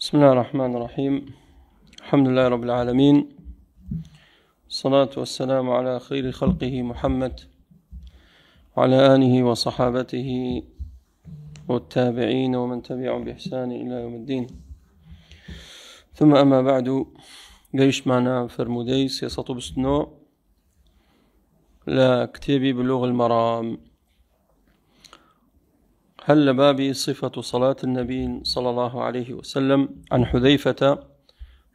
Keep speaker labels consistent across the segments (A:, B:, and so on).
A: بسم الله الرحمن الرحيم. الحمد لله رب العالمين، الصلاة والسلام على خير خلقه محمد وعلى آله وصحابته والتابعين ومن تبعهم بإحسان إلى يوم الدين. ثم أما بعد، جيش معنا فرمودي سياسة بسنو لا كتابي بلوغ المرام. هل بابي صفة صلاة النبي صلى الله عليه وسلم. عن حذيفة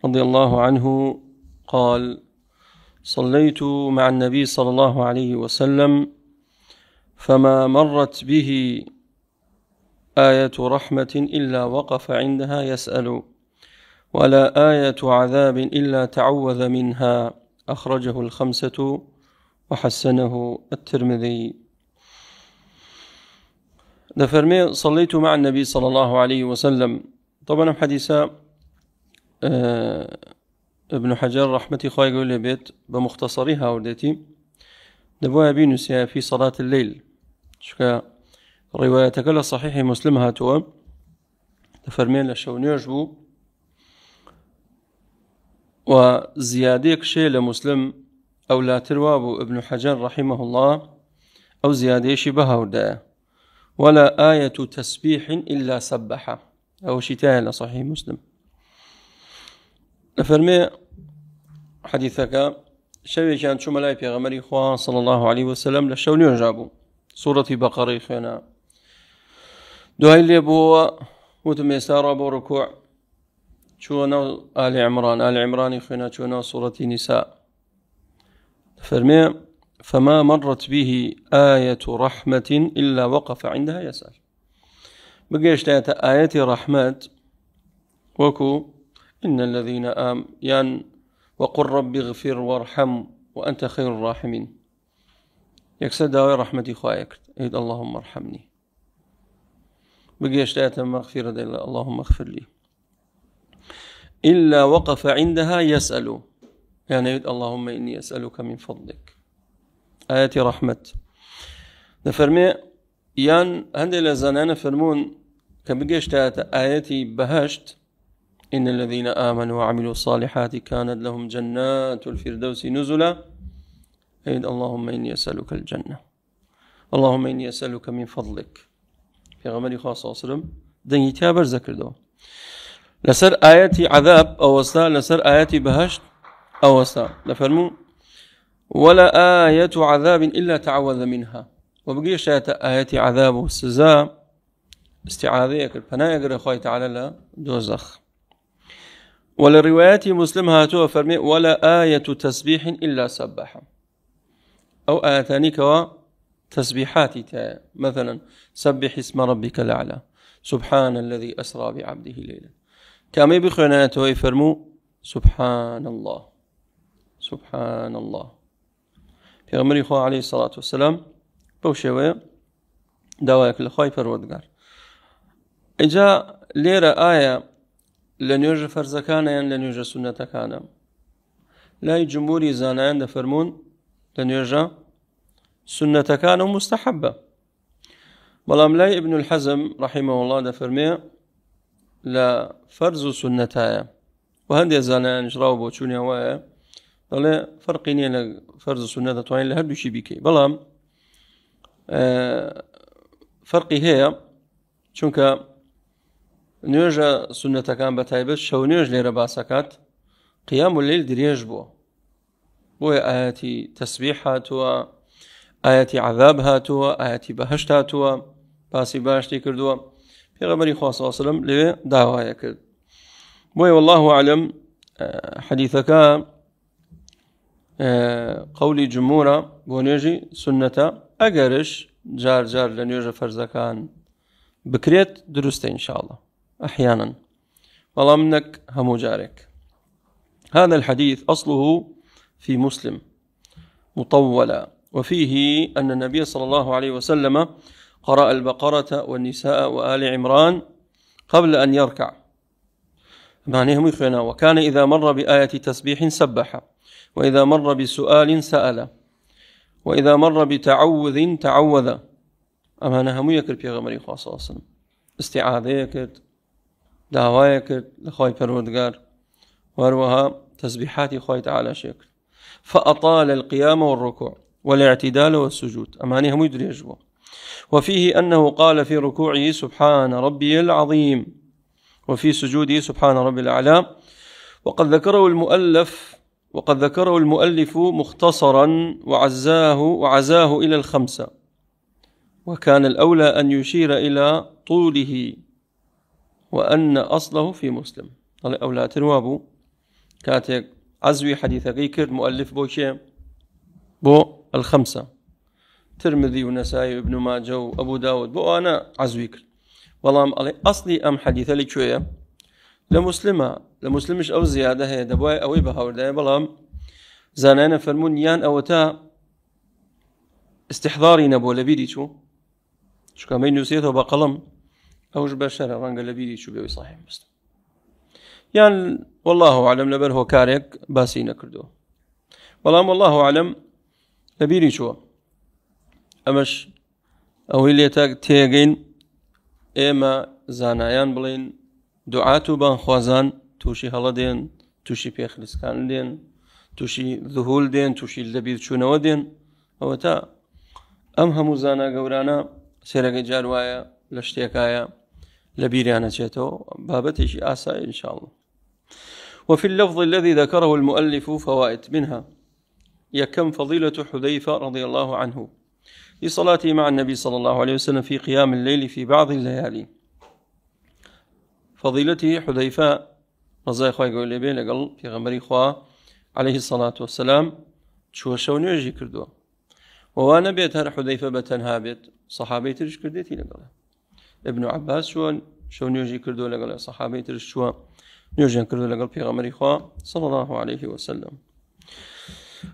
A: رضي الله عنه قال: صليت مع النبي صلى الله عليه وسلم فما مرت به آية رحمة إلا وقف عندها يسأل، ولا آية عذاب إلا تعوذ منها. أخرجه الخمسة وحسنه الترمذي. دفرمي صليت مع النبي صلى الله عليه وسلم. طبعا حديث ابن حجر رحمة الله يقول لي بيت بمختصرها وردتي دبوها بينسيا في صلاة الليل. شكا روايتك لصحيح مسلم هاتوا دفرمي لشون يجبو وزياديك شيء لمسلم أو لا ترواب ابن حجر رحمه الله أو زيادة شبهها ورداء، ولا آية تسبيح إلا سبح أو شتاء لصحيح مسلم. فرمي حديثك شوي كان شو ملاي في غمري خواه صلى الله عليه وسلم لشوني وجابوا سورة بقرة خينا دوهي اللي بو وتم يسار أبو ركوع شونا آل عمران خينا شونا سورة نساء. فرمي فما مرت به آية رحمة إلا وقف عندها يسأل. بقيش آية رحمة وكو إن الذين وقل رب اغفر وارحم وأنت خير الراحمين. يكسد داوي رحمتي خوايك إيد اللهم ارحمني. بقيش مغفرة اللهم اغفر لي. إلا وقف عندها يسأل، يعني إيد اللهم إني أسألك من فضلك. آية رحمة نفرمي هندي لزنان فرمون كبقيش آياتي بهشت إن الذين آمنوا وعملوا الصالحات كانت لهم جنات الفردوس نزلا. أيد اللهم إني أسألك الجنة، اللهم إني أسألك من فضلك. في غمري خاصة وسلم دنيا تابر ذكر دو لسر آياتي عذاب أو وستا، لسر آياتي بهشت أو وستا لفرمون ولا آية عذاب إلا تعوذ منها. وبقيش آية عذاب والسزاء استعاذيك الفناء يقرأ خوي تعالى لا دوزخ. ولروايات مسلم هاتوا فرمي ولا آية تسبيح إلا سبح، أو آياتان كوا تسبيحات مثلا سبح اسم ربك الأعلى، سبحان الذي أسرى بعبده ليلا. كما بخينا يفرموا سبحان الله سبحان الله. في غمري خواه عليه الصلاة والسلام بوشوية دواك لخواي فرودقار. إجا ليرة آية لن يوجد فرزكانا لن يوجد سنتكانا. لا جمهوري زانان دفرمون لن يوجد سنتكانا مستحبة. بلام لاي ابن الحزم رحمه الله دفرمي لا فرز سنتايا، وهندي زانان جراو بوچوني هوايا ولا فرقيني لا فرز سنة توين لهردو شي بيكي. بلام فرقي هي چونك نيوجا سنة كان بتايبت شو نيوج ليرا باسكات قيام الليل دريج بو آياتي تسبيح هاتوا، آياتي عذاب هاتوا، آياتي بهشت هاتوا، باسي باشتي كردوا. في غمري خواه صلى الله عليه وسلم لي دعوايا كرد. والله أعلم حديثك قولي جمهورة بونيجي سنة أجرش جار لنيوجا فرزكان بكريت درست إن شاء الله أحيانا والله منك همو جارك. هذا الحديث أصله في مسلم مطولا، وفيه أن النبي صلى الله عليه وسلم قرأ البقرة والنساء وآل عمران قبل أن يركع. معناه مخنا وكان إذا مر بآية تسبيح سبح، وإذا مر بسؤال سأل، وإذا مر بتعوذ تعوذ. أما نهمو يكر في غمري خاصة استعاذة يكر داوايك لخوي پروردگار وروها تسبيحات خوي تعالى شكر فأطال القيام والركوع والاعتدال والسجود أماني هم يدريجوا. وفيه أنه قال في ركوعه سبحان ربي العظيم وفي سجوده سبحان ربي الأعلى. وقد ذكره المؤلف مختصرا وعزاه إلى الخمسة، وكان الأولى أن يشير إلى طوله وأن أصله في مسلم. أولى تروابو كاتك عزوي حديثك كرد مؤلف بو الخمسة ترمذي ونسائي وابن ماجه وأبو داود بو أنا عزوي كرد والله أصلي أم حديثة لك شوية لمسلمش أو زيادة هي دبواي أوي بهاور داي بلام زانانا فرمون يان أو تا استحضاري نبو لبيدي شو كامين نسيته بقلم أوش بشر رانق لبيدي شو بيوي صحيح مسلم يعني والله أعلم لبر هو كاريك باسينا كردو والله أعلم لبيدي شو أمش أو اللي تيجين إما زانايان بلين دعاتو بان خوازان توشي هلا دين توشي بيخلصكان دين توشي ذهول دين توشي لبيد شونو دين أو تا أم همو زانا قورانا سيرك جاروايا لشتيكايا لبيريانا تشيتو بابتش آسا إن شاء الله. وفي اللفظ الذي ذكره المؤلف فوائد منها يكم فضيلة حذيفة رضي الله عنه لصلاته مع النبي صلى الله عليه وسلم في قيام الليل في بعض الليالي. فضيلته حذيفة رضي خواه يقول لي لقل في غمري خواه عليه الصلاة والسلام شو شون يجي كردوه ووانا بيت هر حذيفة بتنها بيت صحابي ترش كرديتي لقل ابن عباس شون يجي كردوه لقل صحابي ترش شو يجي كردوه لقل في غمري خواه صلى الله عليه وسلم.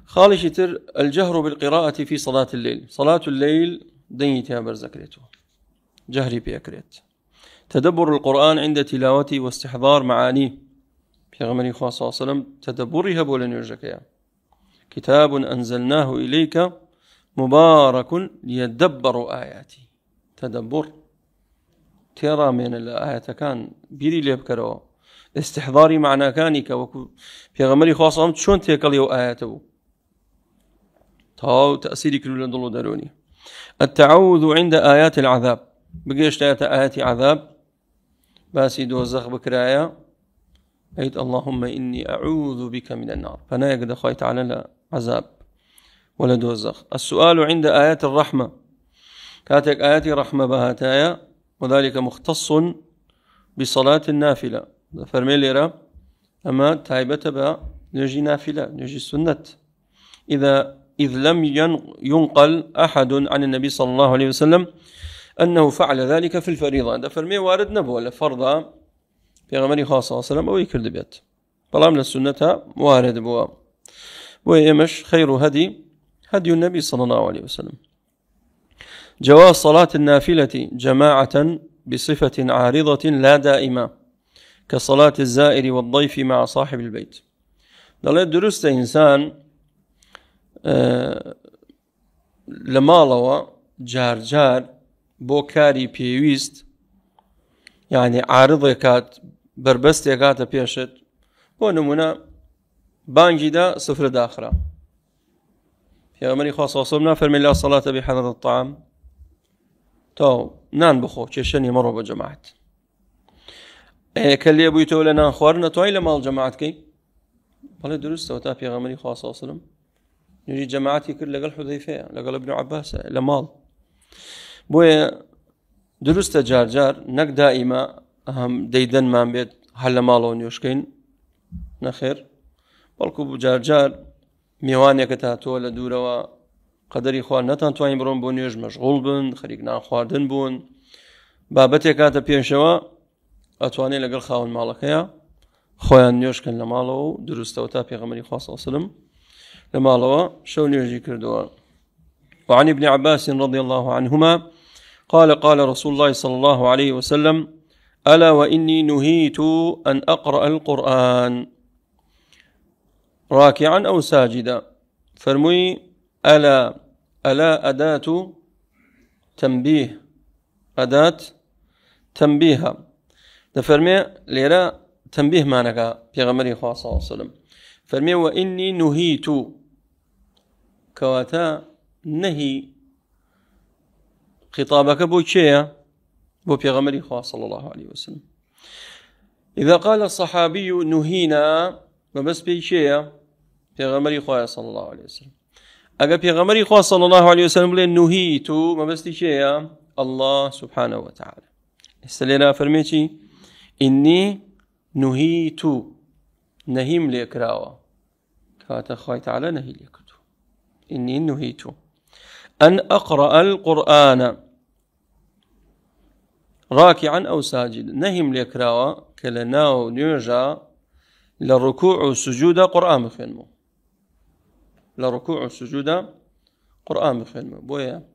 A: خالي شتر الجهر بالقراءة في صلاة الليل. صلاة الليل دنيتها برزكريته جهري بيكريت تدبر القرآن عند تلاوته واستحضار معانيه في غمري خواه صلى الله عليه وسلم تدبرها بولن يرجكيا كتاب أنزلناه إليك مبارك ليدبروا آياتي تدبر ترى من الآيات كان بيري ليبكروا استحضاري معنى كانك في غمري خواه صلى الله عليه وسلم شون تيكاليو آياته تاو تأثيري كل لندلو داروني. التعوذ عند آيات العذاب بقيش آيات عذاب باسي دوزخ بكرايا أيد اللهم إني أعوذ بك من النار فنا يقدر خوي تعالى لا عذاب ولا دوزخ. السؤال عند آيات الرحمة كاتك آيات رحمة بهاتايا وذلك مختص بصلاة النافلة فرمي ليرا أما تايبة با نجي نافلة نجي سنة إذ لم ينقل أحد عن النبي صلى الله عليه وسلم أنه فعل ذلك في الفريضة. هذا فرمي وارد نبوة لفرضا في غمري خاصة صلى الله عليه وسلم أو يكرد بيت طالما السنة وارد بوا ويمش خير هدي النبي صلى الله عليه وسلم. جواز صلاة النافلة جماعة بصفة عارضة لا دائمة كصلاة الزائر والضيف مع صاحب البيت. دلت درست إنسان لمالوا جار بو كاري بيويست يعني عارضة كات بربست كات بيشت بو نمونا بانجي دا صفر داخرة في غمري خاصة وصلنا فرمي الله الصلاة بحضر الطعام تو نان بخو تششني مرة بجماعة كاللي أبو يتولى نان خوارنا توي لما الجماعة كي بل درست وتا في غمري خاصة وصلنا نجي جماعتي كل لقل حذيفة لقل ابن عباس لمال بويا درست جار نك دائما أهم ديدن ما بيت هلا مالون يشكين نخير بلكو بجار ميوانيا كتاتو لدوروا قدري خوار نتان توين برون بون يج مشغول بن خريقنا خواردن بون بابتي كاتا بيشوا اتواني لقل خاون مالكيا خوان يشكن لمالو درست وتا بيغمري خاصة وسلم لمالو شو نيجي كردوا. وعن ابن عباس رضي الله عنهما قال رسول الله صلى الله عليه وسلم ألا وإني نهيت أن أقرأ القرآن راكعا أو ساجدا. فرمي ألا أداة تنبيه أداة تنبيه دفرمي ليرا تنبيه معناك بيغمري خاصة صلى الله عليه وسلم فرمي وإني نهيت كواتا نهي خطابك بو شيء بو بيغمري خاصة صلى الله عليه وسلم. إذا قال الصحابي نهينا وبس بشيء بيغمري خاصة صلى الله عليه وسلم أجا بيغمري خاصة صلى الله عليه وسلم لين نهيت ما بس شيء الله سبحانه وتعالى استلينا فرميتي إني نهيت نهيم ليكراوة كاتا خوي تعالى نهي ليكتو إني نهيت أن أقرأ القرآن راكعا أو ساجدا نهيم ليكراوة كلناو نرجع للركوع والسجود قرآن بخينمو لركوع والسجود قرآن بخينمو بويا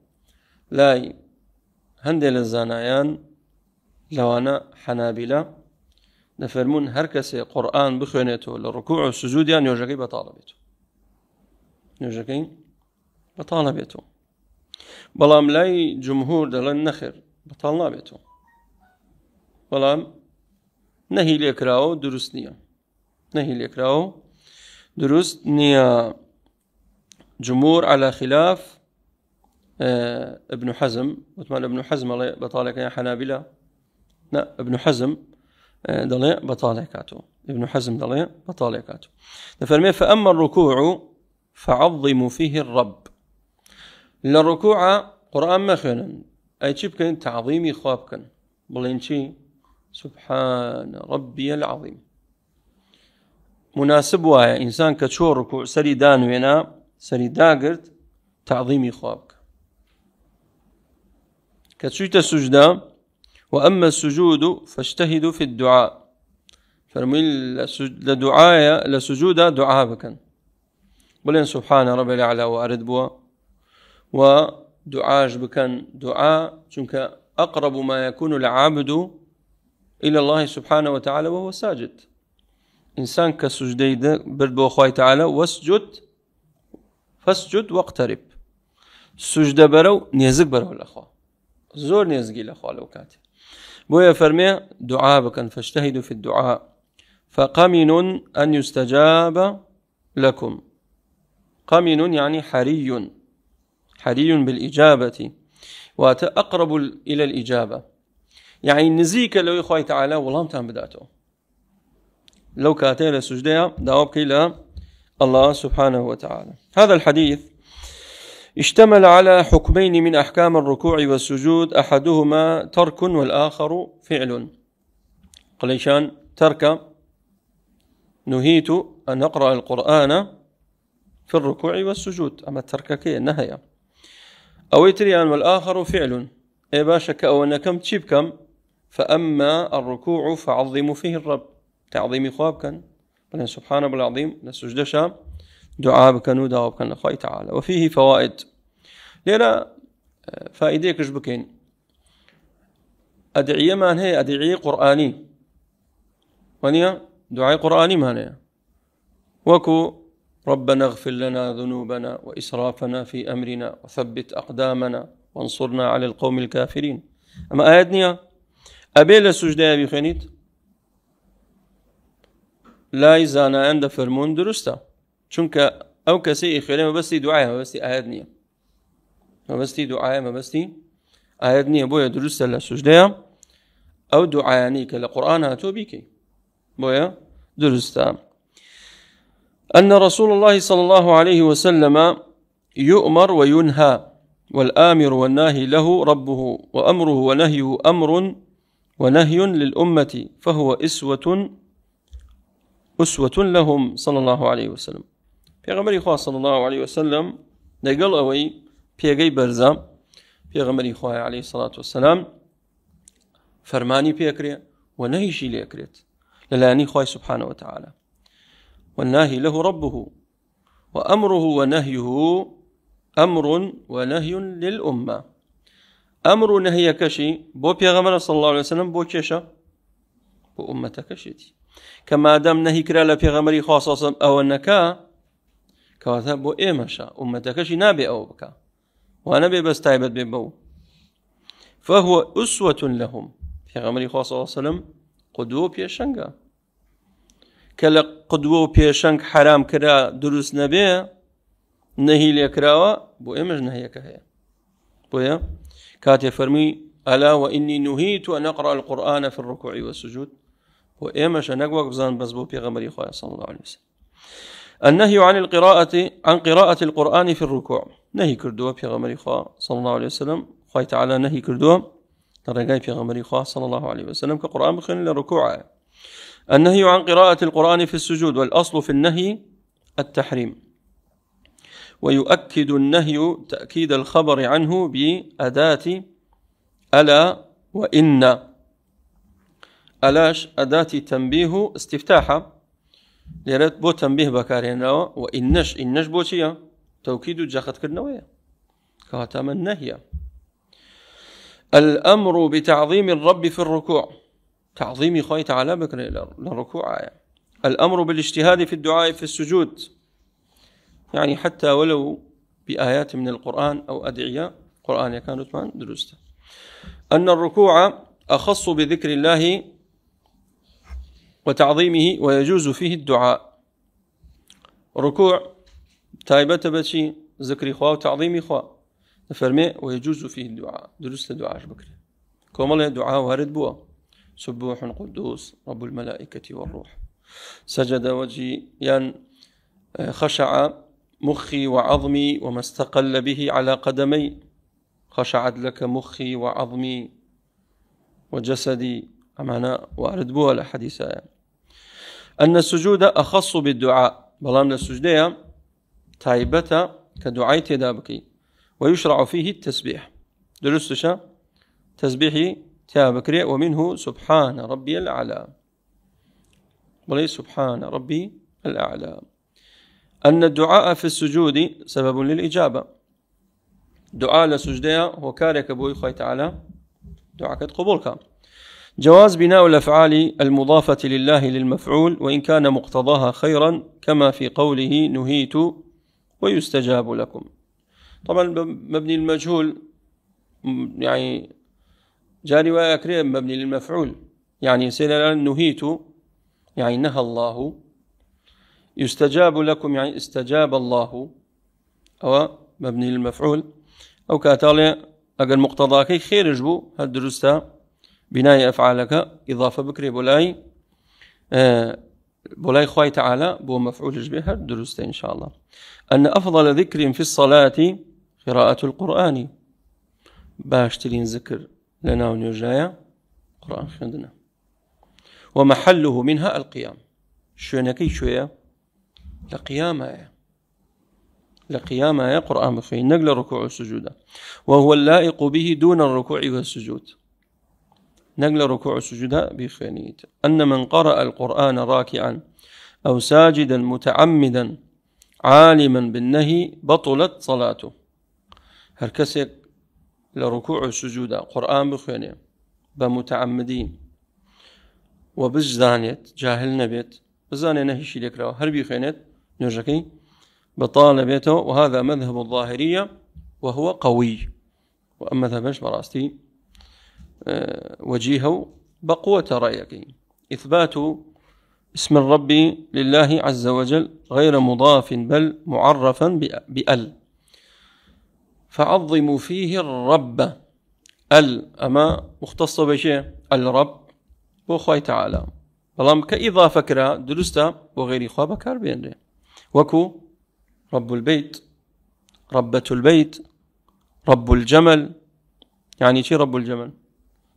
A: لاي هندي للزانايان لو أنا حنابلة نفرمون هركسي قرآن بخينته للركوع والسجود يعني يوجكي بطالبته يوجكي بطالبته بلام لاي جمهور دلن نخر بطالبته بلام نهي ليكراو درست نية نهي ليكراو درست نية جمهور على خلاف ابن حزم وثمان ابن حزم بطالك يا حنابلة لا ابن حزم ضليع بطالكاته ابن حزم ضليع بطالكاته نفرمي فأما الركوع فعظموا فيه الرب للركوع قرآن مثلا أي شيء كان تعظيمي خوابكن بلين شيء سبحان ربي العظيم مناسب ويا إنسان كتشور ركوع سري دان وينا سري داقرت تعظيمي خوابك كتشوت السجدة وأما السجود فاجتهدوا في الدعاء فرمي لدعاء لسجود دعاء بكن بلين سبحان ربي الأعلى وأرد بوا ودعاء بكن دعاء چونك أقرب ما يكون العبد إلى الله سبحانه وتعالى وهو ساجد إنسان كسجدي برد بو أخوي تعالى فاسجد واقترب سجد برو نيزك برو الأخوة زور نيزقي الأخوة لو كاتي بويا فرمي دعاء بكن فاجتهدوا في الدعاء فقمن أن يستجاب لكم قمن يعني حري بالإجابة وأقرب إلى الإجابة يعني نزيك لو يخوي تعالى والله متان بداته لو كاتي لسجدها دعوبك إلى الله سبحانه وتعالى. هذا الحديث اشتمل على حكمين من أحكام الركوع والسجود أحدهما ترك والآخر فعل. قليشان ترك نهيت أن أقرأ القرآن في الركوع والسجود أما الترك كي النهي أو يتريان والآخر فعل إي باشك أو أنكم تشيبكم فأما الركوع فعظموا فيه الرب تعظيم خوابكا بل سبحانه بالعظيم لسجد شام دعاء بكن ودعاء بكن أخوي تعالى. وفيه فوائد لينا فائدة كشبكين أدعية ما هي أدعية قرآني ونيا دعاء قرآني ما هي وكو ربنا اغفر لنا ذنوبنا وإسرافنا في أمرنا وثبت أقدامنا وانصرنا على القوم الكافرين. أما آياتنا أبيل السجدة بخينيت لا يزانا عند فرمون درستا چونك أو كسي خيري ما بستي دعاء ما بستي آياتنا ما بستي دعاء ما بستي آياتنا بويا درستا للسجدة أو دعاءني كالقرآن هاتو بيكي بويا درستا. أن رسول الله صلى الله عليه وسلم يؤمر وينهى والآمر والناهي له ربه وأمره ونهيه أمر ونهي للأمة فهو أسوة لهم صلى الله عليه وسلم. پیغمبر خواه صلى الله عليه وسلم نقل أوي پیغي برزا پیغمبر خواه عليه الصلاة والسلام فرماني پیكري ونهيشي ليكريت للاني خواه سبحانه وتعالى والناهي له ربه وأمره ونهيه أمر ونهي للأمة. أمر نهي كشي بو پیغمبر صلى الله عليه وسلم بو كشا بو أمة كشيتي كما دام نهي كرا لپیغمبر خاصة أو النكا كواتا بو إيمشا أمة كشي نابي أو بكا ونبي بس تايبت ببو فهو أسوة لهم پیغمبر خاصة صلى الله عليه وسلم قدوة بيشنقا كلا قدوة بيشنق حرام كرا دروس نبي نهي ليكراوا بو إمج نهيك هي بويا كاتي فرمي ألا وإني نهيت أن أقرأ القرآن في الركوع والسجود وإمج نقوى بزان بزبو بيغمري خويا صلى الله عليه وسلم. النهي عن قراءة القرآن في الركوع نهي كردوه بيغمري خويا صلى الله عليه وسلم. خويا تعالى نهي كردوه الرجاي بيغمري خويا صلى الله عليه وسلم كقرآن بخين للركوع. النهي عن قراءة القرآن في السجود والأصل في النهي التحريم. ويؤكد النهي تأكيد الخبر عنه بأداة ألا وإن. ألاش أداة تنبيه استفتاحة ليرت بو تنبيه بكارين وإنش بوشيا توكيد جاخت كرنوية كاتم النهي. الأمر بتعظيم الرب في الركوع تعظيم خوي تعالى بكر للركوع. الأمر بالاجتهاد في الدعاء في السجود يعني حتى ولو بآيات من القرآن أو أدعية قرآن كانت من درسته. أن الركوع أخص بذكر الله وتعظيمه ويجوز فيه الدعاء. ركوع تايبة بشي ذكر إخوة وتعظيم إخوة نفرمي ويجوز فيه الدعاء درست دعاء بكري كومل الدعاء وارد بوا سبوح قدوس رب الملائكة والروح سجد وجهي خشع مخي وعظمي وما استقل به على قدمي خشعت لك مخي وعظمي وجسدي أمانا وارد بوا لحديث أن السجود أخص بالدعاء بلام للسجدية تايبة كدعاء تدابكي ويشرع فيه التسبيح درستشا تسبيحي تابكري ومنه سبحان ربي الأعلى ولي سبحان ربي الأعلى. أن الدعاء في السجود سبب للإجابة دعاء لسجدية هو كارك أبوي خوي تعالى دعاء قبولك. جواز بناء الأفعال المضافة لله للمفعول وإن كان مقتضاها خيرا كما في قوله نهيت ويستجاب لكم. طبعا مبني المجهول يعني جاري وأكرم مبني للمفعول يعني سيلا نهيت يعني نهى الله يستجاب لكم يعني استجاب الله أو مبني للمفعول أو كاتالي أقل مقتضاكي خير جبو هل درستا بناء أفعالك إضافة بكري بولاي خوي تعالى بو مفعول جبه هل درستا إن شاء الله. أن أفضل ذكر في الصلاة قراءة القرآن باشترين ذكر لنا ونرجايا قرآن خندنا ومحله منها القيام شوينكي شوية لقيامة قرآن بخير نقل الركوع والسجود وهو اللائق به دون الركوع والسجود نقل الركوع والسجود بخينيت. أن من قرأ القرآن راكعا أو ساجدا متعمدا عالما بالنهي بطلت صلاته هركسك لركوع السجود قرآن بخيني بمتعمدين وبزانيت جاهل نبيت بزاني نهي شي لكرا هربي خينت نرجكي بطال بيته. وهذا مذهب الظاهرية وهو قوي وأما مذهبش براستي وجيهه بقوة رأيك إثبات اسم الرب لله عز وجل غير مضاف بل معرفا بأل فعظموا فيه الرب أما مختصة بشيء الرب بوخوي تعالى بلام كإضافة كرا درستا وغير خواب كار بين وكو رب البيت ربة البيت رب الجمل يعني شي رب الجمل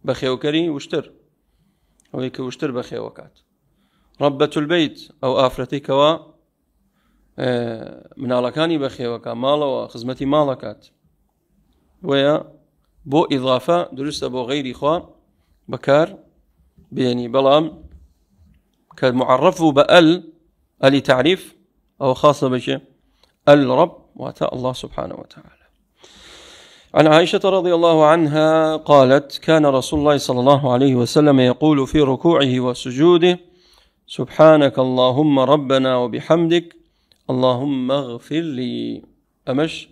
A: بخيو كري وشتر ويك وشتر بخيو وكات ربة البيت أو آفرتي كوا من علكاني بخيو وكا مالا وخزمتي مالكات ويا بو إضافة درستا بو غير خواب بكار بيني بلام كمعرفه بأل ألي تعريف أو خاصة بشيء الرب وأتى الله سبحانه وتعالى. عن عائشة رضي الله عنها قالت كان رسول الله صلى الله عليه وسلم يقول في ركوعه وسجوده سبحانك اللهم ربنا وبحمدك اللهم اغفر لي أمش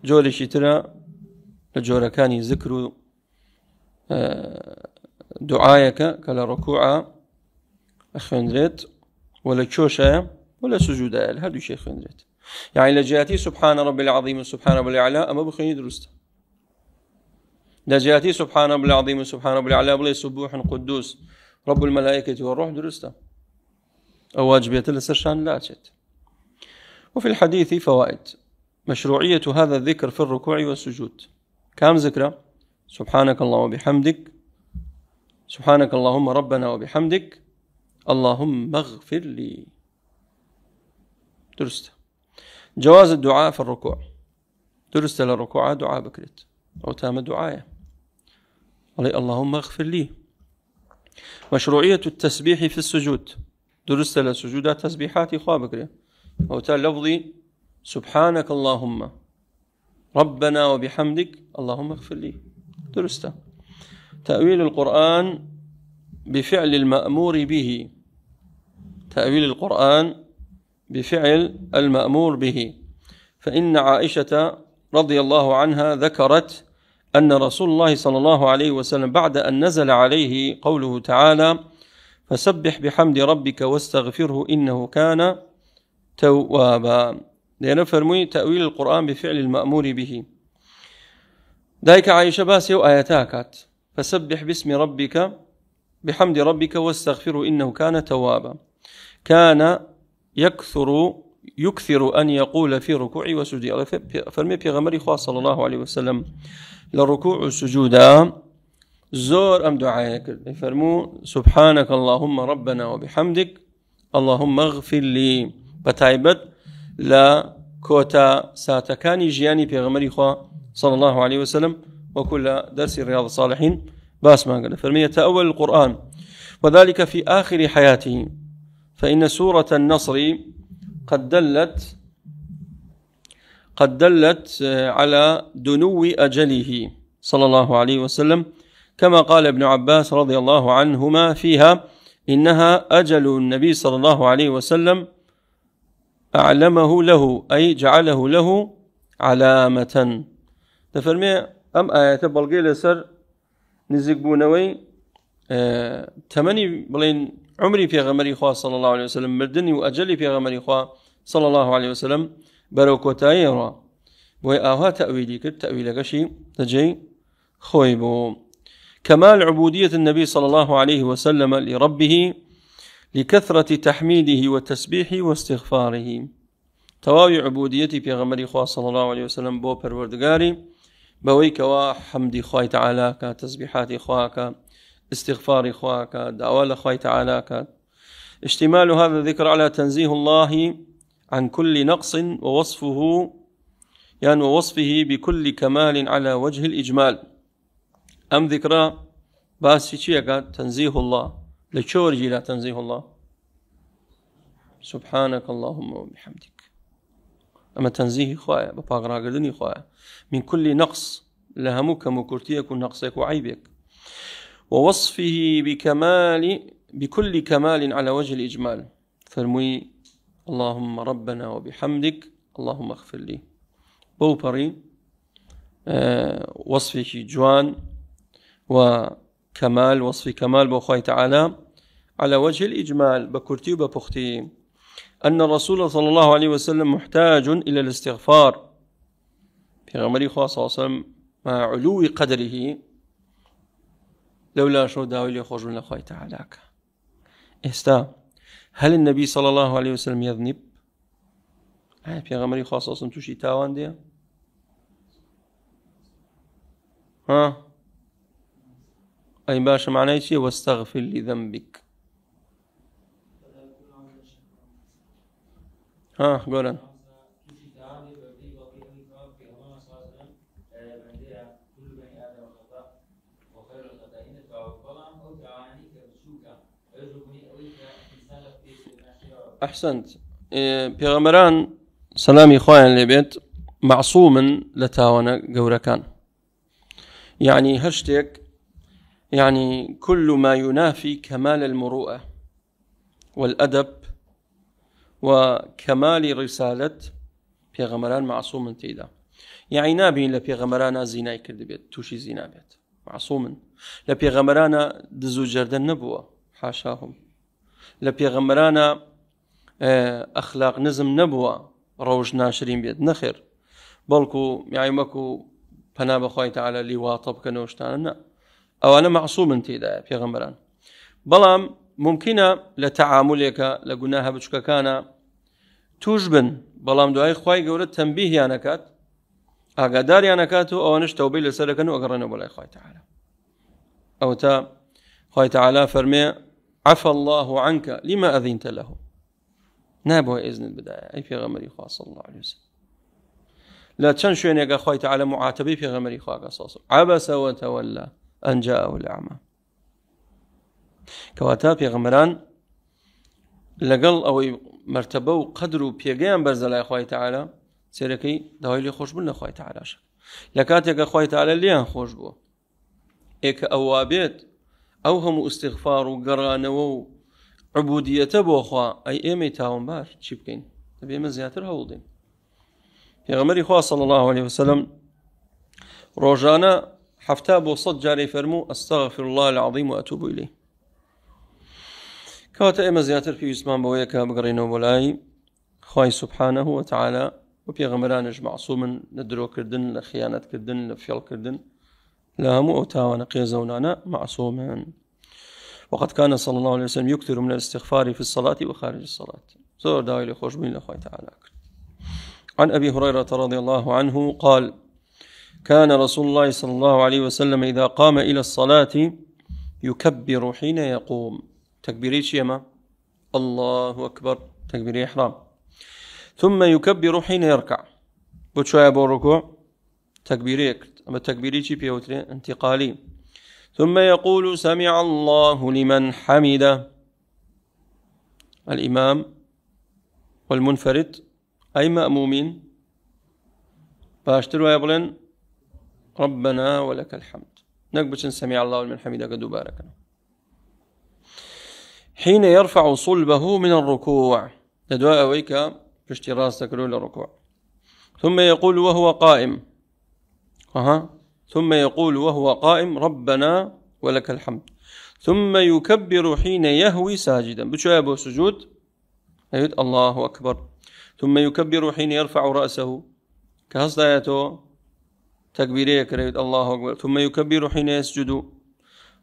A: جوري شترا لجورا كان ذكر دعايك كلا ركوع أخوندريت ولا كوشا ولا سجودا هذا شيء أخوندريت يعني لجاتي سبحان ربي العظيم وسبحان ربي الأعلى أما بخيني درست لجاتي سبحان ربي العظيم وسبحان ربي الأعلى بلي سبوح قدوس رب الملائكة والروح درسته أو واجبية لسرشان لا أجد. وفي الحديث فوائد: مشروعية هذا الذكر في الركوع والسجود. كم ذكرى؟ سبحانك اللهم وبحمدك، سبحانك اللهم ربنا وبحمدك، اللهم اغفر لي. درست. جواز الدعاء في الركوع. درست للركوع دعاء بكرت أو تام الدعاء اللهم اغفر لي. مشروعية التسبيح في السجود. درست للسجود تسبيحات إخوة بكرة أو تال لفظي سبحانك اللهم ربنا وبحمدك اللهم اغفر لي. درست. تأويل القرآن بفعل المأمور به. تأويل القرآن بفعل المأمور به. فإن عائشة رضي الله عنها ذكرت أن رسول الله صلى الله عليه وسلم بعد أن نزل عليه قوله تعالى فسبح بحمد ربك واستغفره إنه كان توابا، لأن فرمي تأويل القرآن بفعل المأمور به. ذلك عائشة باسي وآياتاكات فسبح باسم ربك بحمد ربك واستغفره إنه كان توابا. كان يكثر أن يقول في ركوع وسجود. فرمي بيغمري خواه صلى الله عليه وسلم للركوع والسجود زور أم دعايك فرمو سبحانك اللهم ربنا وبحمدك اللهم اغفر لي. بتعبد لا كوتا ساتكاني جياني بيغمري خواه صلى الله عليه وسلم وكل درس رياض الصالحين باس ما قال فرمي تأول القرآن وذلك في آخر حياته. فإن سورة النصر قد دلت على دنو أجله صلى الله عليه وسلم كما قال ابن عباس رضي الله عنهما فيها إنها أجل النبي صلى الله عليه وسلم أعلمه له أي جعله له علامة. تفرمي أم آية بلغي لسر نزق بونوي تمني بلين عمري في غمري خواه صلى الله عليه وسلم مردني وأجلي في غمري خواه صلى الله عليه وسلم بروكوتاي را وآها تأويلي كد تأويل قشي تجي خويبو. كمال عبودية النبي صلى الله عليه وسلم لربه لكثرة تحميده وتسبيحه واستغفاره. تواوي عبوديتي في غمري خواه صلى الله عليه وسلم بو پروردگاري بويك وحمد خواه تعالى كتسبيحات خواك استغفار خواك دعوة خواه تعالى. اشتمال هذا الذكر على تنزيه الله عن كل نقص ووصفه ووصفه بكل كمال على وجه الإجمال. أم ذكرى باسي شيئا تنزيه الله لشورجي لا تنزيه الله سبحانك اللهم وبحمدك. أما تنزيه خوايا بباقرا قردني خوايا من كل نقص لهمك مكرتيك ونقصك وعيبك ووصفه بكل كمال على وجه الإجمال. فرمي اللهم ربنا وبحمدك اللهم اغفر لي. بوبري وصفه جوان وكمال وصف كمال بوخاي تعالى على وجه الإجمال بكرتي وببختي. أن الرسول صلى الله عليه وسلم محتاج إلى الاستغفار في غمري خواه صلى الله عليه وسلم مع علو قدره لولا شو داوي يخرج من أخوي تعالى. هل النبي صلى الله عليه وسلم يذنب؟ في غمري خواه صلى الله عليه وسلم توشي تاوان دي أي باشا معناه شيء واستغفر لذنبك. قولا أحسنت. بيغمران سلامي خوان لبيت معصوم لتاونا قوركان يعني هشتك يعني كل ما ينافي كمال المروءة والأدب وكمال رسالة بيغمران معصوم تيدا. يعني نابين لبيغمران زيناي كردبيت توشي زينا بيت معصوم لە پێغەمبەرانە دز و جەردە نەبووە حاشاهم لە پێغەمبەرانە ئەخلاق نزم نەبووە ڕەوژ ناشرین بێت نەخێر بەڵکو میایمەک و پەنا بەخوای تەعالی لیواتە بکەنەوە شتانە نە ئەوانە معصومن تێدایە پێغەمبەران بەڵام ممکنە لە تەعاملێکە لە گوناهە بچووکەکانە توش بن بەڵام دوای خوای گەورە تەنبیهیان ئەکات ئاگاداریان ئەکات و ئەوانش تەوبەی لەسەر دەکەن و ئەگەڕێنەوە بۆ لای خوای تەعالی ئەو تا خوای تەعالی فەرمێ عفا الله عنك لما أذنت له نابووە ئێزنت بدایە ئەی پێغەمبەری خوا صلی الله عليه وسلم لا چەند شوێنێکە خوای تەعالی معاتبەی پێغەمبەری خواکە صلی عبس وتولى أن جاءه الأعمى کەواتە پێغەمبەران لەگەڵ ئەوەی مرتبە و قەدر و پێگەیان بەرزە لای خوای تەعالی سێرەکەی داوای لێ خۆشبوون لە خوای تەعالیش لە کاتێکە خوای تەعالی لێیان خۆش بووە ئێکە ئەووا بێت ئەو هەموو ئیستیغفار و گەڕانەوە و عبودیەتە بۆ خوا ئەی ئێمەی تاوانبار چی بکەین دەبێ ئێمە زیاتر هەوڵدەین پێغەمبەری خوا صلی الله عليه وسلم ڕۆژانە 70 بۆ 100 جارێ فەرموو ئەستەغفر الله العظیم وأتوب إليه کەواتە ئێمە زیاتر پێویستمان بەوەیە کە بگەڕێنەوە بۆ لای خوای سبحانه وتعالى و پێغەمبەرانش معصومن لە درۆکردن لە خیانەتکردن لە فێڵکردن لا همو أو تاوانا قيزونانا معصوما وقد كان صلى الله عليه وسلم يكثر من الاستغفار في الصلاة وخارج الصلاة زور داوي لخوش بين الله تعالى عن أبي هريرة رضي الله عنه قال كان رسول الله صلى الله عليه وسلم إذا قام إلى الصلاة يكبر حين يقوم تكبيري شيما الله أكبر تكبيري إحرام ثم يكبر حين يركع بتشوية بالركوع تكبيري أما تكبيري شي بيوتري انتقالي ثم يقول سمع الله لمن حمده الإمام والمنفرد أي مأمومين باشتروا يبلن ربنا ولك الحمد نقبش سمع الله لمن حمده قد باركنا حين يرفع صلبه من الركوع ندواء ويك بشتي راسك للركوع ثم يقول وهو قائم ثم يقول وهو قائم ربنا ولك الحمد ثم يكبر حين يهوي ساجدا بشوية أبو سجود يقول الله أكبر ثم يكبر حين يرفع رأسه كهصدايته تكبيرية كريد الله أكبر ثم يكبر حين يسجد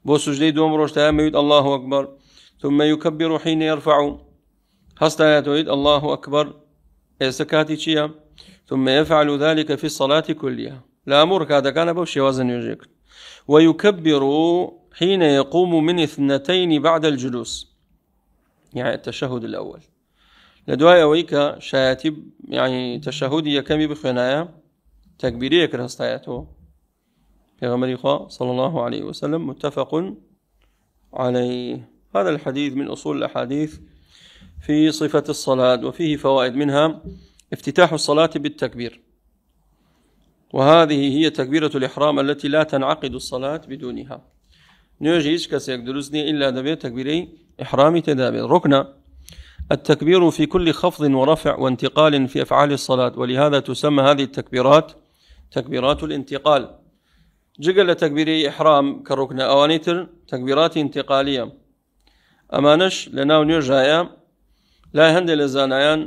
A: بو سجدي دوم روشتها يقول الله أكبر ثم يكبر حين يرفع هصدايته يقول الله أكبر سكاتي شيئا ثم يفعل ذلك في الصلاة كلها لا أمر هذا كان بوشي وزن يجيك ويكبر حين يقوم من 2 بعد الجلوس يعني التشهد الأول لدواء ويك شايتي يعني تشهدي كمي بخنايا تكبيرية كرهستايته في غمر صلى الله عليه وسلم متفق عليه هذا الحديث من أصول الأحاديث في صفة الصلاة وفيه فوائد منها افتتاح الصلاة بالتكبير وهذه هي تكبيرة الإحرام التي لا تنعقد الصلاة بدونها نيجيش كسيك درسني إلا دبي تكبيري إحرامي تدابي ركن التكبير في كل خفض ورفع وانتقال في أفعال الصلاة ولهذا تسمى هذه التكبيرات تكبيرات الانتقال جقل تكبيري إحرام كركن أوانيتر تكبيرات انتقالية أمانش لنا نيجايا لا يهند لزانيان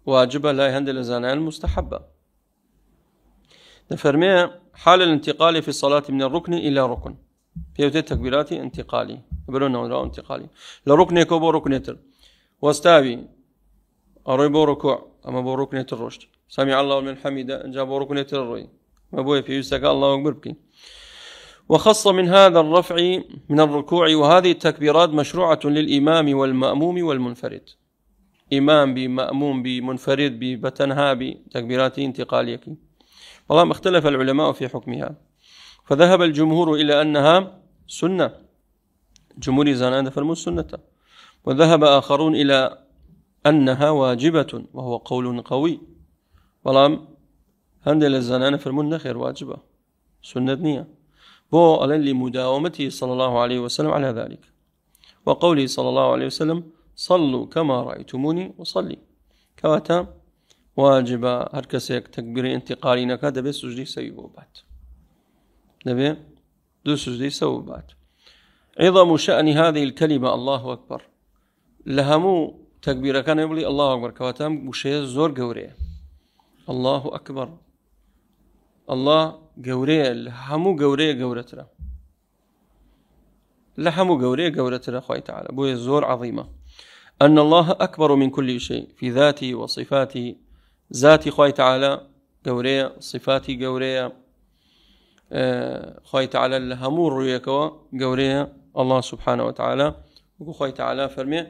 A: واجبة لا يهند لزانيان مستحبة نفرمي حال الانتقال في الصلاة من الركن إلى ركن في تكبيرات انتقالي يقولون أنه انتقالي لركن يكوبو ركنتر واستابي أريبو ركوع أما بو ركنتر رشد سمع الله من حميدة جابو ركنتر الري ما بو في يستقى الله أكبر بكي وخص من هذا الرفع من الركوع وهذه التكبيرات مشروعة للإمام والمأموم والمنفرد إمام بمأموم بمنفرد بتنها بتكبيرات انتقالية والله اختلف العلماء في حكمها فذهب الجمهور إلى أنها سنة جمهور زانان فرموا السنة وذهب آخرون إلى أنها واجبة وهو قول قوي والله هندل الزانان فرموا خير واجبة سنة نية بو ألن لمداومته صلى الله عليه وسلم على ذلك وقوله صلى الله عليه وسلم صلوا كما رأيتموني وصلي كواتا واجبة هركسيك تكبير انتقالي نكا دبي سجدي سيبوبات دبي دو سجدي سوبات. عظم شأن هذه الكلمة الله أكبر لهمو تكبير كان يقول الله أكبر كواتام وشيء زور قوري الله أكبر الله قوري لهمو قوري قورتنا لهمو قوري قورتنا خوي تعالى بوي زور عظيمة أن الله أكبر من كل شيء في ذاته وصفاته ذاتي خوي تعالى قوري صفاتي قوري خوي تعالى لهمو رؤيكوا قوري الله سبحانه وتعالى وخوي تعالى فرمي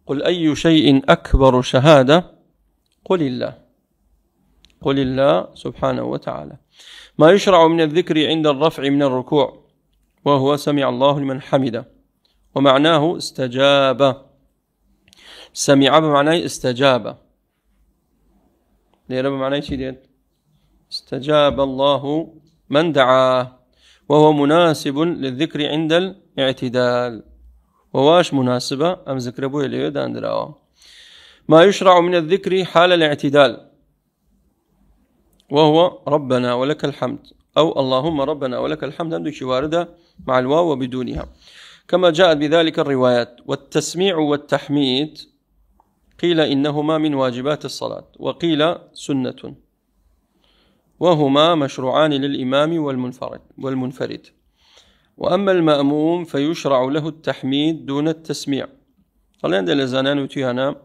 A: قل أي شيء أكبر شهادة قل الله سبحانه وتعالى. ما يشرع من الذكر عند الرفع من الركوع وهو سمع الله لمن حمده ومعناه استجاب. سمع بمعنى استجاب ليه بمعنى شيء استجاب الله من دعاه وهو مناسب للذكر عند الاعتدال. وواش مناسبة أم ذكر أبوه اللي داندراوا. ما يشرع من الذكر حال الاعتدال وهو ربنا ولك الحمد أو اللهم ربنا ولك الحمد عندك واردة مع الواو وبدونها كما جاءت بذلك الروايات. والتسميع والتحميد قيل إنهما من واجبات الصلاة وقيل سنة وهما مشروعان للإمام والمنفرد. وأما المأموم فيشرع له التحميد دون التسميع. قال عند الأذانان وتيانا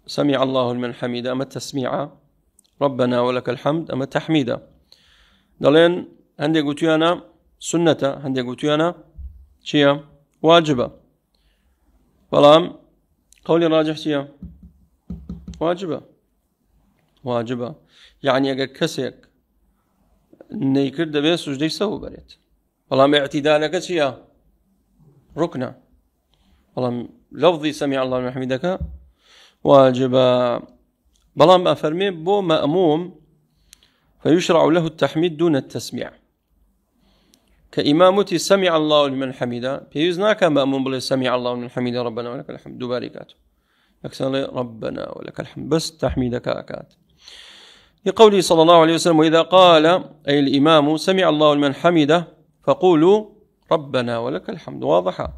A: سمع الله لمن حمده أما التسميع ربنا ولك الحمد أما تحميدا. قالين عندي قلتيانا سنة عندي قلتيانا شيء واجبة فلام قولي راجح شيء واجبة يعني أجر كسيك نيكر دبي سجدي سو بريت فلام اعتدالك شيء ركنة فلام لفظي سمع الله لمن حمدك واجبة بلام أفرمي بو مأموم فيشرع له التحميد دون التسميع كإمامتي سمع الله لمن حمده بيزنا كمأموم بل سمع الله لمن حمده ربنا ولك الحمد دوباركات يكسر ربنا ولك الحمد بس تحميدك أكات لقوله صلى الله عليه وسلم وإذا قال أي الإمام سمع الله لمن حمده فقولوا ربنا ولك الحمد واضحة.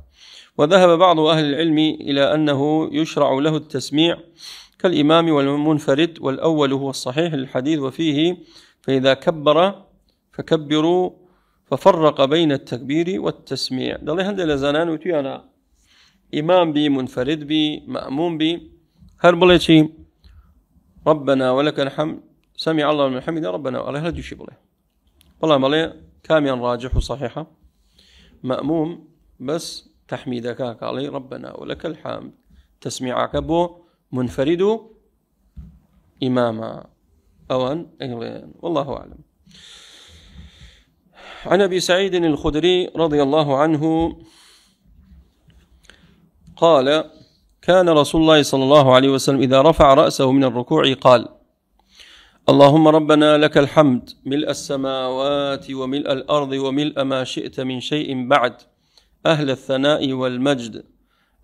A: وذهب بعض أهل العلم إلى أنه يشرع له التسميع كالإمام والمنفرد والأول هو الصحيح للحديث وفيه فإذا كبر فكبروا ففرق بين التكبير والتسميع. ده هندي لزنان وتيانا إمام بي منفرد بي مأموم بي هربلتي ربنا ولك الحمد سمع الله لمن حمده ربنا الله لا يشي بله والله مالي كاميا راجح وصحيحة مأموم بس تحميدك علي ربنا ولك الحمد تسميعك بو منفرد إماما أوان أيضا والله أعلم. عن أبي سعيد الخدري رضي الله عنه قال كان رسول الله صلى الله عليه وسلم إذا رفع رأسه من الركوع قال اللهم ربنا لك الحمد ملء السماوات وملء الأرض وملء ما شئت من شيء بعد أهل الثناء والمجد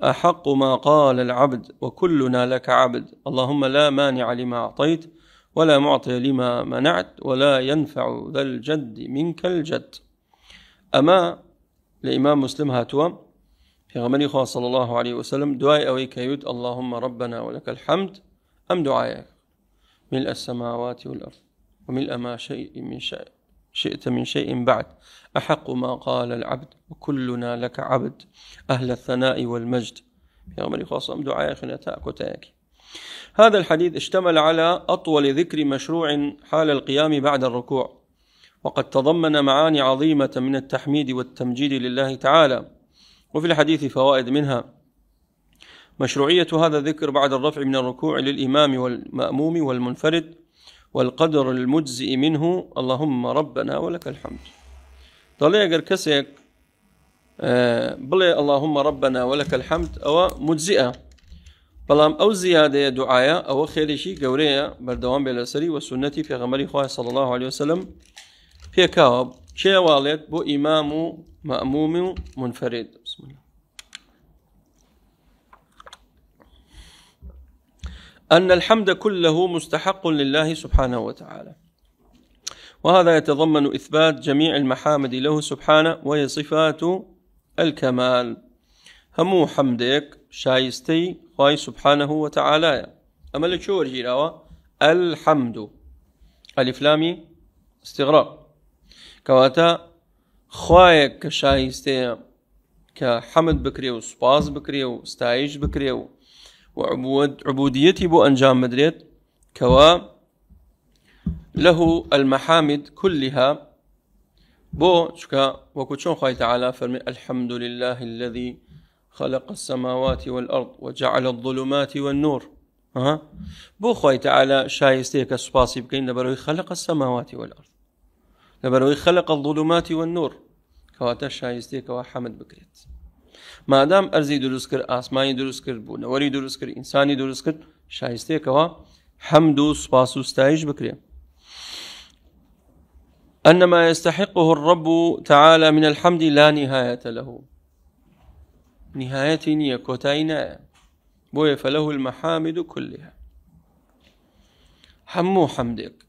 A: أحق ما قال العبد وكلنا لك عبد اللهم لا مانع لما أعطيت ولا معطي لما منعت ولا ينفع ذا الجد منك الجد. أما الإمام مسلم هاتوا في غمري خواه صلى الله عليه وسلم دعاء أويك يود اللهم ربنا ولك الحمد أم دعاء ملء السماوات والأرض وملء ما شئت من شيء بعد أحق ما قال العبد وكلنا لك عبد أهل الثناء والمجد في غمري خواه صلى الله عليه وسلم دعاء خنتاك وتاك. هذا الحديث اشتمل على أطول ذكر مشروع حال القيام بعد الركوع وقد تضمن معاني عظيمة من التحميد والتمجيد لله تعالى. وفي الحديث فوائد منها مشروعية هذا الذكر بعد الرفع من الركوع للإمام والمأموم والمنفرد والقدر المجزئ منه اللهم ربنا ولك الحمد. طلع أجر كسيك بلي اللهم ربنا ولك الحمد أو مجزئة بلام أو زيادة دعاء أو خير شيء قورية بردوام بالأسري والسنة في غمري خواه صلى الله عليه وسلم في كاب شيء والد بو إمام مأموم منفرد. بسم الله. أن الحمد كله مستحق لله سبحانه وتعالى وهذا يتضمن إثبات جميع المحامد له سبحانه وهي صفات الكمال. همو حمدك شايستي خواي سبحانه وتعالى. أما لك شو ورجيراوا الحمد ألف لامي استغراق كواتا خوايك كشايستي كحمد بكريو سباز بكريو ستايش بكريو وعبوديتي بو أنجام مدريت كوا له المحامد كلها بو شكا وكتشون خواهي تعالى فرمي الحمد لله الذي خلق السماوات والأرض وجعل الظلمات والنور. بو خواهي تعالى شايستيك سباسي بكين لبروي خلق السماوات والأرض لبروي خلق الظلمات والنور كواتا شايستيك وحمد بكريت ما دام أرزي دروسكر آسماني دروسكر بو نوري دروسكر إنساني دروسكر شايستيك وحمد سباسو ستايش بكريت أن ما يستحقه الرب تعالى من الحمد لا نهاية له نهاية نية كوتاينا بوي فله المحامد كلها حمو حمدك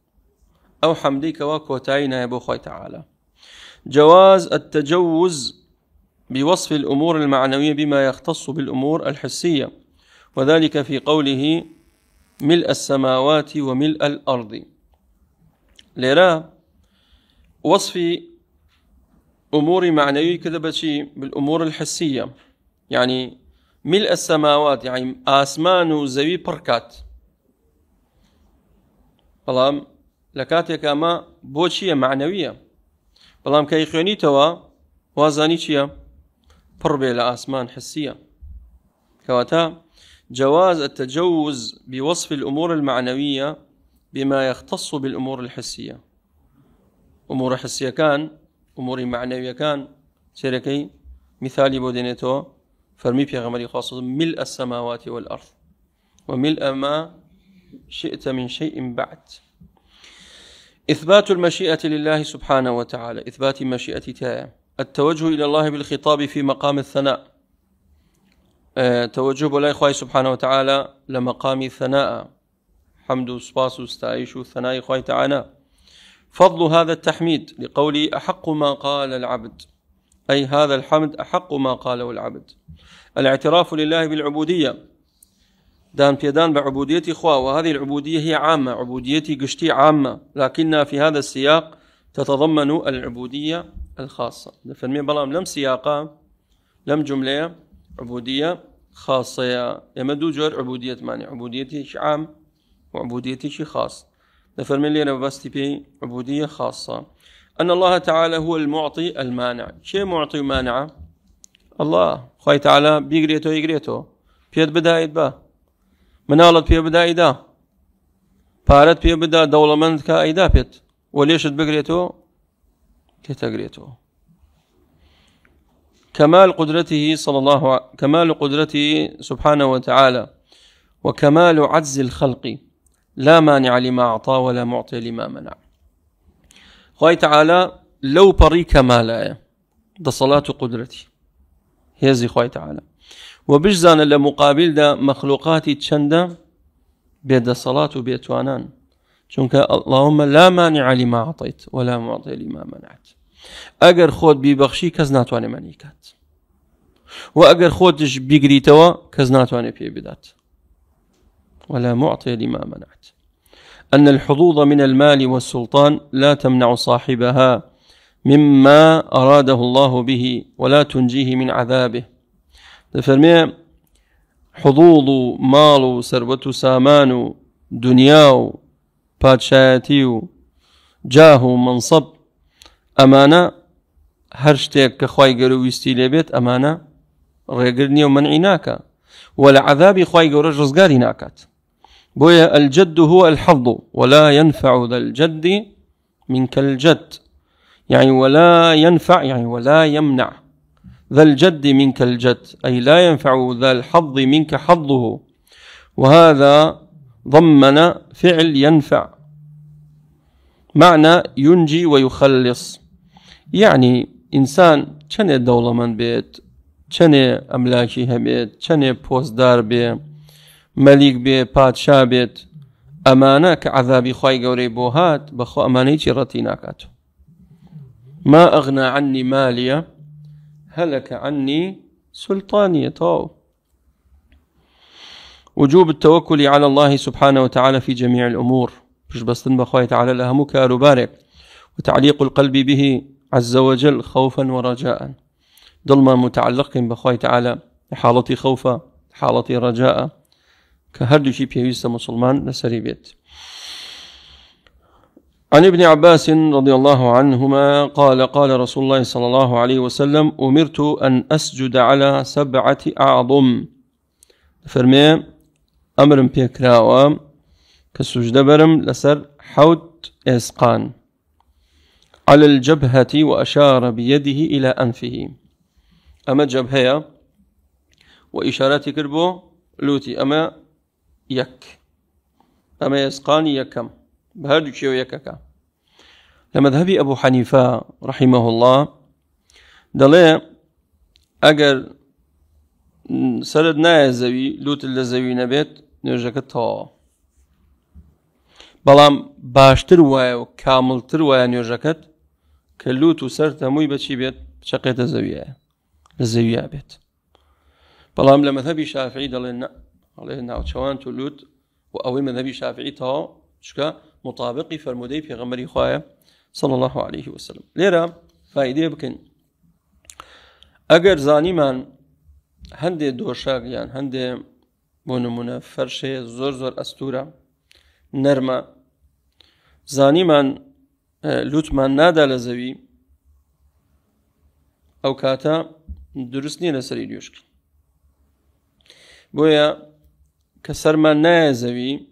A: أو حمدك وكوتاينا يا خوي تعالى. جواز التجوز بوصف الأمور المعنوية بما يختص بالأمور الحسية وذلك في قوله ملء السماوات وملء الأرض. لرا وصف أمور معنوية كذا بشي بالأمور الحسية يعني ملء السماوات يعني آسمان وزوي بركات بلام لكاتك أما بوشية معنوية بلام كي خيوني توا وازاني شيا بربي لآسمان حسية كواتا جواز التجوز بوصف الأمور المعنوية بما يختص بالأمور الحسية. أمور حسية كان أمور معنوية كان سيركي مثالي بودينيتو فرمي بيغمري خاصة ملء السماوات والأرض وملء ما شئت من شيء بعد. إثبات المشيئة لله سبحانه وتعالى إثبات مشيئة تاعه. التوجه إلى الله بالخطاب في مقام الثناء توجه بلاي خواي سبحانه وتعالى لمقام الثناء حمد وصباس وستعيش وثناء خواي تعالى. فضل هذا التحميد لقولي أحق ما قال العبد أي هذا الحمد أحق ما قاله العبد. الاعتراف لله بالعبودية دان بيدان بعبودية إخوة وهذه العبودية هي عامة عبوديتي قشتي عامة لكنها في هذا السياق تتضمن العبودية الخاصة. فرمي بلام لم سياقا لم جملة عبودية خاصة يمدو جور عبودية ماني عبوديتي شي عام وعبوديتي شي خاص. فرمي لي أنا بس بي عبودية خاصة. أن الله تعالى هو المعطي المانع. شيء معطي ومانع الله خوي تعالى بيقريتو يقريتو بيد بدا يدبا منالت بيد بدا يدا بارت بيد بدا دولمند كا يدا بيت وليش بقريتو كتقريتو. كمال قدرته كمال قدرته سبحانه وتعالى وكمال عجز الخلق لا مانع لما أعطى ولا معطي لما منع. خوي تعالى لو بري كمالا ده صلاة قدرتي هيزي خوي تعالى وبجزان لمقابل ده مخلوقاتي تشندا بيد صلاة وبيتوانان چونك اللهم لا مانع لما أعطيت ولا معطي لما منعت. أجر خود ببخشي كزناتواني منيكات وأجر خودش بيقريتوا كزناتواني بي بدات ولا معطي لما منعت. أن الحظوظ من المال والسلطان لا تمنع صاحبها مما أراده الله به ولا تنجيه من عذابه. فرمي حظوظ مال ثروة سامان دنيا بادشاهتي جاه منصب أمانة هرشتك كخواي قرو يستيلي بيت أمانة ريقرني ومنعناك ولا عذابي خواي قرو رزقاري ناكات. بويا الجد هو الحظ ولا ينفع ذا الجد منك الجد يعني ولا ينفع يعني ولا يمنع ذا الجد منك الجد أي لا ينفع ذا الحظ منك حظه. وهذا ضمن فعل ينفع معنى ينجي ويخلص يعني إنسان چنه دولة من بيت چنه أملاكي هبيت چنه پوزدار بي ملك بي پادشاه بيت ئەمانە کە عەذابی خوای گەورەی بۆ هات بەخۆ ئەمانەی چی ڕەتی ناکاتەوە. ما أغنى عني مالية هلك عني سلطانية. وجوب التوكل على الله سبحانه وتعالى في جميع الأمور، مش بس بخواي تعالى لهم كاروبارك، وتعليق القلب به عز وجل خوفا ورجاء، ضلما متعلق بخواي تعالى حالتي خوفا حالتي رجاء كهردو شي بيويست مسلمان لسري بيت. عن ابن عباس رضي الله عنهما قال قال رسول الله صلى الله عليه وسلم أمرت أن أسجد على 7 أعظم. فرمي أمر بيكراوا كسجد برم لسر حوت إسقان على الجبهة وأشار بيده إلى أنفه. أما جبهة وإشارات كربو لوتي أما يك أما يسقان يكم بهردو شيو يككا. لمذهب أبو حنيفة رحمه الله دلي أجر سرد نايا زوي لوت اللي زوي نبيت نرجك الطوا بلام باشتر ويا وكاملتر ويا نرجكت كلوت وسرت هموي بشي بيت شقيت زوية لزوية بيت. بلام لمذهب الشافعي دلي علينا وشوان تلوت وأوي مذهب الشافعي تا شكا مطابقي فرمودي في غمري خوايا صلى الله عليه وسلم. ليرة فائدة بكن أجر زاني من هندي دوشاق يعني هندي بونمونه فرشة زور أستورة نرمة زاني من لوت من نادا لزوي أو كاتا درسني لسري ديوشك بويا كسر من نازوي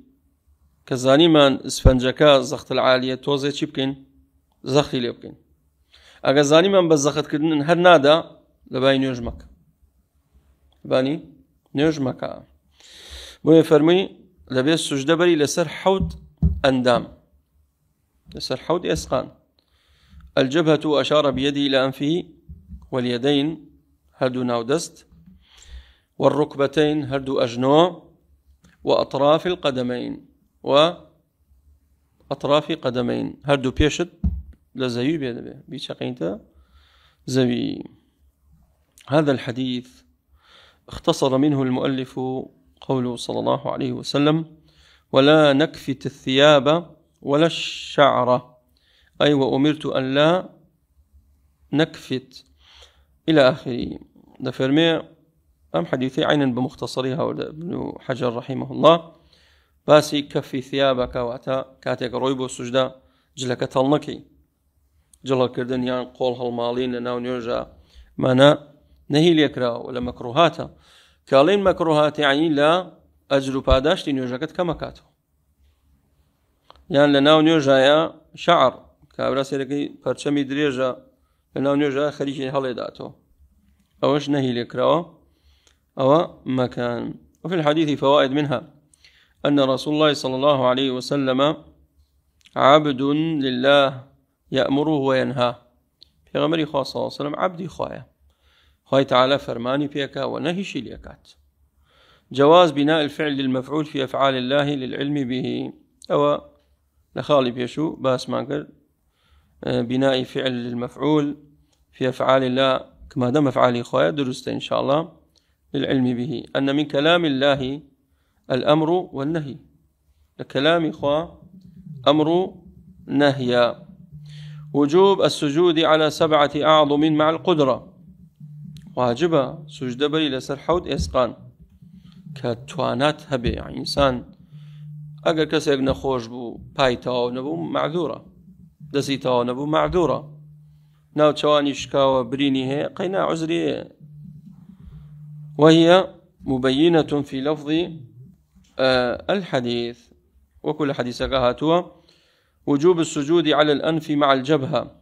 A: كزاني من اسفنجكا زخت العالية توزي چي بكن زختي لي بكن اگه زاني من بزخت كردن هر نادا لباي نيوجمك باني نيوجمك بويا فرمي لبيس سجده بري لسر حوت اندام لسر حوت اسقان. الجبهة أشار بيده إلى أنفه واليدين هردو ناودست والركبتين هردو أجنو وأطراف القدمين وأطراف قدمين هردو بيشد لزوي بيده بيشقينتا زوي. هذا الحديث اختصر منه المؤلف قوله صلى الله عليه وسلم ولا نكفت الثياب ولا الشعر، أي وأمرت أن لا نكفت إلى آخره. دفرمي أم حديثي عينا بمختصرها ابن حجر رحمه الله باسي كفي ثيابك واتا كاتك رويبو السجدة جلك تلنكي جلك كردن يان قول هالمالين ناو نيرجا مانا نهي ليكرا ولا مكروهاتا كالين مكروهات يعني لا أجر باداشتي نيرجاكت كمكاتو يعني لناو نيرجا يا شعر كابراسي لكي پرچمي دريجا لناو نيرجا خليشي هالي داتو أوش نهي ليكرا أو مكان. وفي الحديث فوائد منها أن رسول الله صلى الله عليه وسلم عبد لله يأمره وينهاه. في غمري خاصة صلى الله عليه وسلم عبدي خوايا خواي تعالى فرماني فيك ونهي شليكات. جواز بناء الفعل للمفعول في أفعال الله للعلم به أو لخالي بيشو باس مانكر بناء فعل للمفعول في أفعال الله كما دام أفعالي خوايا درست إن شاء الله للعلم به أن من كلام الله الأمر والنهي. الكلام خوا أمر نهي. وجوب السجود على 7 أعظم مع القدرة. واجبة سجد بري لسر حوت إسقان كتوانات هبي يعني إنسان أجر كسيق نخوش بو بايتاو نبو معذورة دسيتاو نبو معذورة ناو تواني شكاوى بريني هي قينا عذري وهي مبينة في لفظ الحديث وكل حديث هاتوا. وجوب السجود على الأنف مع الجبهة.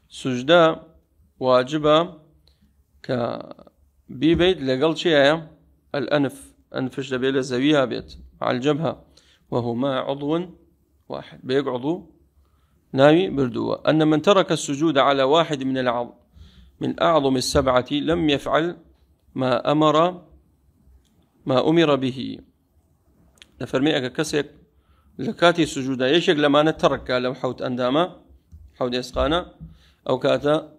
A: سجدة واجبة كبيبيت لقل شيء الأنف أنفش لبيل زاوية بيت مع الجبهة وهما عضو واحد بيقعضوا ناوي بردوة. أن من ترك السجود على واحد من أعظم 7 لم يفعل ما أمر به. نفرمي أكا كسيك لكاتي سجودا يشك لما نترك لو حوت أنداما حوت إسقانا أو كاتا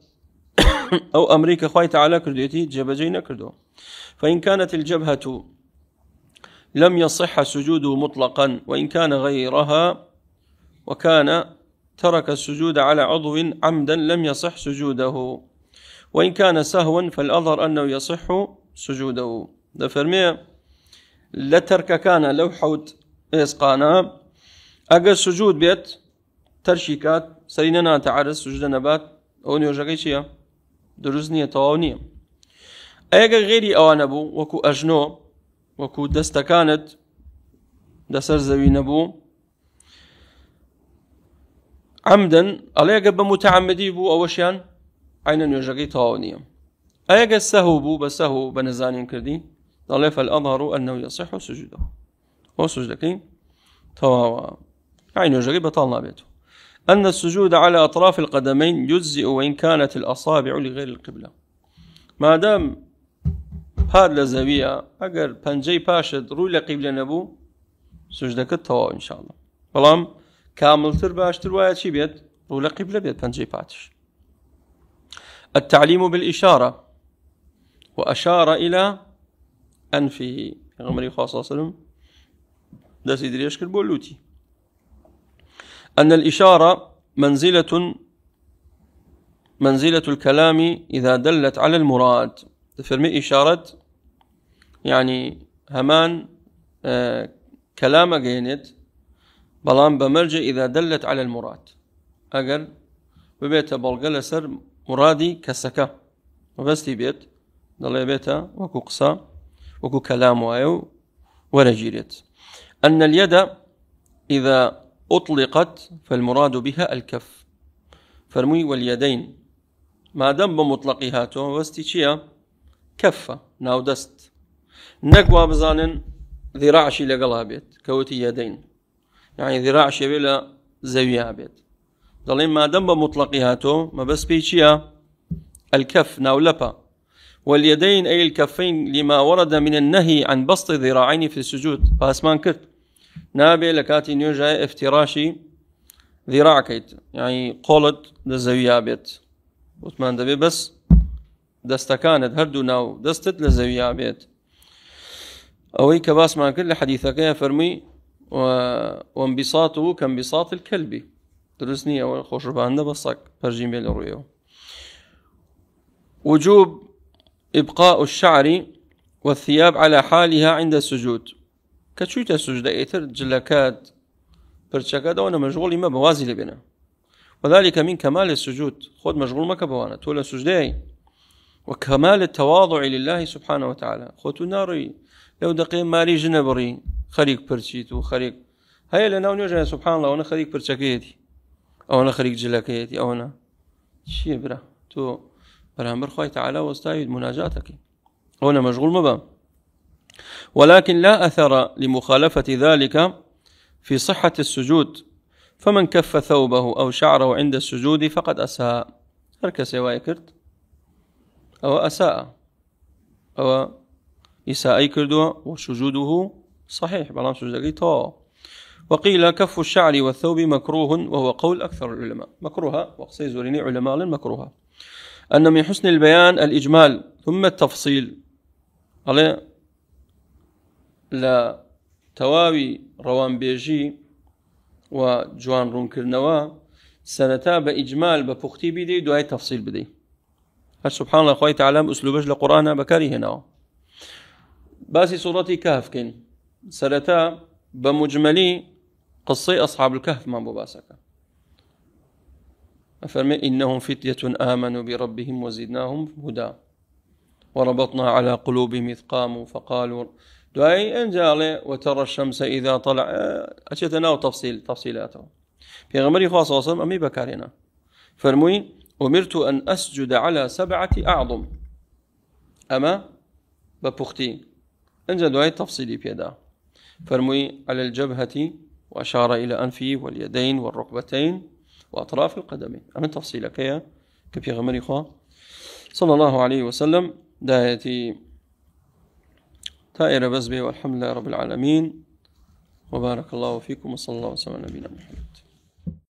A: أو أمريكا خوي تعالى كرديتي جبجين كردو. فإن كانت الجبهة لم يصح سجوده مطلقا، وإن كان غيرها وكان ترك السجود على عضو عمدا لم يصح سجوده، وإن كان سهوا فالأظهر أنه يصح سجوده. ده فرمي لترك كان لو حوت إسقانا أجل سجود بيت ترشيكات سريننا تعرس سجود نبات أو نيوجاكي شيا دروزنية طوانية. أجل غيري أوان أبو وكو أجنو وكو دستكانت دسر زوي نبو عمدا عليك بمتعمدي بو أوشيان عينا نيوجاكي طوانية. أجل سهو بو بسهو بنزانين كردي ضل فالأظهر أنه يصح سجوده وسجدكين تواوا عين يوجد بطلنا بيته. أن السجود على أطراف القدمين يجزئ وإن كانت الأصابع لغير القبلة. ما دام هذا لزاوية أجر بنجي باشد روي لقبلة نبو سجدك التواوا إن شاء الله. بلام كامل ترباش ترواية شي بيت روي لقبلة بيت بنجي باتش. التعليم بالإشارة وأشار إلى أنفه غمري خاصة سلم ده سيدري يشكل بولوتي. أن الإشارة منزلة الكلام إذا دلت على المراد. تفرمي إشارة يعني همان كلام جينت بلان بمرجع إذا دلت على المراد أجل ببيت بلغل سر مرادي كسكة وبستي بيت ضل بيتا وكو قصا وكو كلام وايو ورجيرت. أن اليد إذا أطلقت فالمراد بها الكف. فرمي واليدين ما دام بمطلقهاته وستيشيا كفة ناو دست نقوى بزانن ذراعشي لقلها بيت كوتي يدين يعني ذراعشي بلا زاوية بيت ضلين ما دام بمطلقهاته ما بس بيشيا الكف ناو لبا. واليدين أي الكفين لما ورد من النهي عن بسط ذراعين في السجود. فاسمان كرت نابي لكاتي نيوجا افتراشي ذراع كيت يعني قولت لزاوية بيت وثمان دبي بس دستكانت هردو ناو دستت لزاوية بيت أو كباس ما كل حديثك يا فرمي وانبساطه كانبساط الكلب درسني أول خوش ربان ده بصك برجيم بين الرؤيو. وجوب إبقاء الشعر والثياب على حالها عند السجود. كتشويت السجود إيتر جلكات برشكات وانا مشغول ما بوازي لبنا وذلك من كمال السجود. خود مشغول ما كبوانا تولى سجدي وكمال التواضع لله سبحانه وتعالى. خود ناري لو دقيق ماري جنبري خريق برشيت وخريق هيا لنا ونجا سبحان الله وانا خريق برشكيتي او انا خريق جلكيتي او انا شي برا تو برامبر خوي تعالى واستعيد مناجاتك وانا مشغول مبا. ولكن لا أثر لمخالفة ذلك في صحة السجود. فمن كف ثوبه أو شعره عند السجود فقد أساء. هركس يوايكرت أو أساء أو إساء كردوا وسجوده صحيح بلام سجدك تو. وقيل كف الشعر والثوب مكروه وهو قول أكثر العلماء. مكروها وقصي زوريني علماء مكروها. أن من حسن البيان الإجمال ثم التفصيل على لا تواوي روان بيجي وجوان رونكرنوا سنتا بإجمال ببختي بدي دعاء تفصيل بدي. سبحان الله خوي تعلم أسلوبش لقرآن بكاري هنا باسي صورتي كهف كن سنتا بمجملي قصي أصحاب الكهف ما بباسك أفرمي إنهم فتية آمنوا بربهم وزدناهم هدى وربطنا على قلوبهم إذ قاموا فقالوا دعاء أنجالي وترى الشمس إذا طلع أشتنا تفصيلاته في غمري خاصة وصم أمي بكارنا فرمي أمرت أن أسجد على 7 أعظم أما ببختي أنجا دعاء تفصيلي بيدا فرمي على الجبهة وأشار إلى أنفي واليدين والركبتين وأطراف القدمين. أمن تفصيلك يا كبي غمري خا صلى الله عليه وسلم دايتي تائر بزبي والحمد لله رب العالمين وبارك الله فيكم وصلى الله وسلم على نبينا محمد.